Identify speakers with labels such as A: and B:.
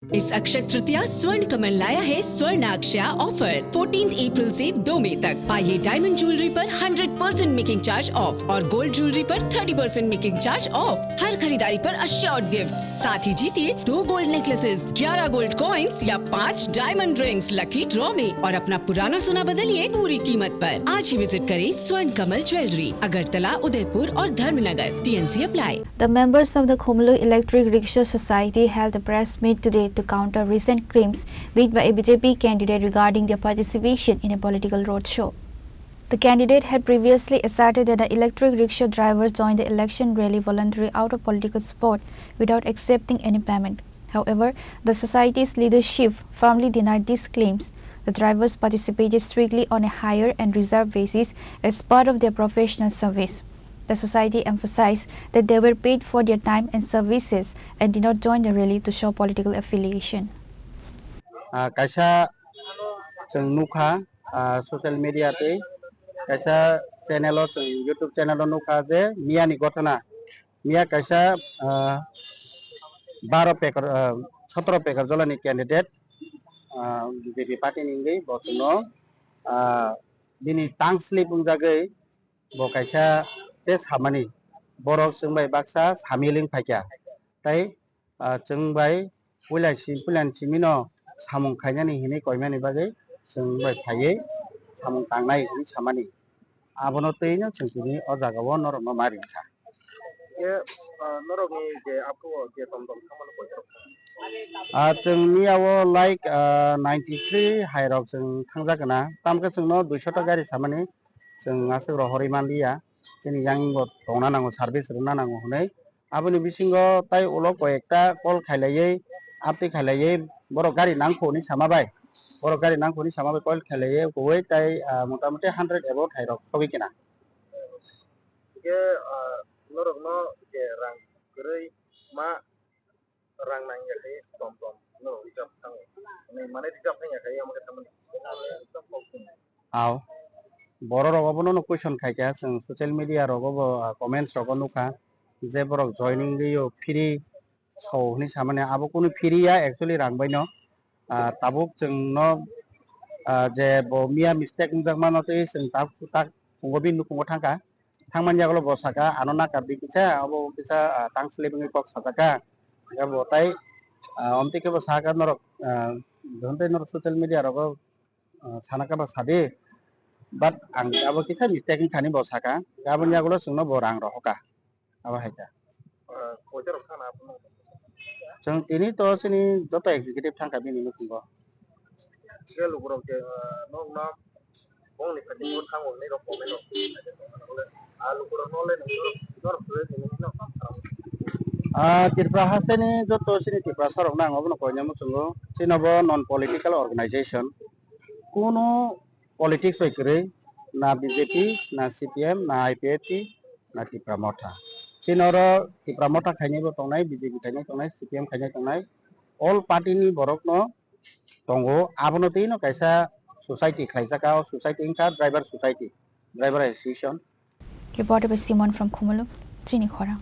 A: इस अक्षय तृतीया स्वर्ण कमल लाया है स्वर्णाक्षया ऑफर 14 अप्रैल से 2 मई तक। पाइए डायमंड ज्वेलरी पर 100% मेकिंग चार्ज ऑफ और गोल्ड ज्वेलरी पर 30% मेकिंग चार्ज ऑफ। हर खरीदारी पर अश्योर्ड गिफ्ट्स, साथ ही जीतिए 2 गोल्ड नेकलेसेस, 11 गोल्ड कॉइन्स या 5 डायमंड रिंग्स लकी ड्रॉ में और अपना पुराना सोना बदलिए पूरी कीमत पर। आज ही विजिट करें स्वर्ण कमल ज्वेलरी, अगरतला, उदयपुर और Dharmanagar. TNC apply.
B: The members of the Khumulu Electric Rickshaw Society held a press meet today to counter recent claims made by a BJP candidate regarding their participation in a political roadshow. The candidate had previously asserted that the electric rickshaw drivers joined the election rally voluntarily out of political support without accepting any payment. However, the society's leadership firmly denied these claims. The drivers participated strictly on a hire and reserve basis as part of their professional service. The society emphasized that they were paid for their time and services and did not join the rally to show political affiliation.
C: Kaisa जों नुखा social media ते kaisa channel जों YouTube channel नुखा जे मिया नि घटना मिया kaisa 12 पेकर 17 पेकर जलानि candidate BJP party नि बसनो दिनै तांस्लि बुंजागै bo kaisa जे सामानि बरफ जोंबाय बाक्सा सामिलिं फाइका ताई जोंबाय पुलानसिमिनो सामुं खायनानि हिनि कयमानि बागै जोंबाय फायै सामुं तांनाय हिनि सामानि आबनो तैनो जोंनि अजागाव नरम मारिखा ये नरमनि जे आपको जे तमतम खामानि कोइ जोंनियाव लाइक 93 हाइरक जों थांजागोना तामके जोंनो 200 टा गारि सामानि जों आसो हरिमानलिया जोंनि यांगो दंना नांगौ सार्भिस रोंना नांगौ हनै आबोनि बिसिंगो ताई उलो कयेकटा कल खायलायै आपति खायलायै बर' गारि नांखौनि सामाबाय बर' गारि नांखौनि सामाबाय कल खायलायै गय ताई मोटामोटी 100 एबो थाइरक सगिकिना के नरगनो जे रां गरै मा रां नांगै तम नो रिजार्व थाङो नै माने रिजार्व थाङाखै आमके थामनि आव बर' रगबनो नो क्वेश्चन खायका जों सोशल मीडिया रगबो कमेंट्स रग नुखा जे बरक जॉइनिंग दियो फ्री सौनि सामाने आबो कोनो फ्रीया एक्चुअली रांबायनो ताबुक जोंनो जे मिया मिस्टेक मुजाकमानते जों ताक फंगबि नुखंगो थांका थांमान जागलो बसाका आनना काबि किसा अबो किसा तांसलेबिंग कक साजाका या बताय अमतिके बसाका नरक धनते नरक सोशल मीडिया रग Shanaka बसादे but ang abo kisa mistake khani bosaka gabon yagulo sungno borang rohoka aba haita koiter khana apno jong tini to sini joto executive thangka bini nukungo gelu borok je nok na bongni khati mot thango nei rok komen rok alu koro nole nor pure ni no tirpra haseni joto sini tirpra sarok nang obno koinyamu chungo sinobo non political organization kuno politics होइकरे ना BJP ना CPM ना IPFT ना टिप्रा मोठा चिनरो टिप्रा मोठा खायनेबो तंनाय BJP खायने तंनाय CPM खायने तंनाय ऑल पार्टी नि बरकनो तंगो आबनो तैनो कायसा सोसाइटी खायजाका सोसाइटी इंका driver society driver association
B: Reported by Simon from Khumulu, Chini Khora.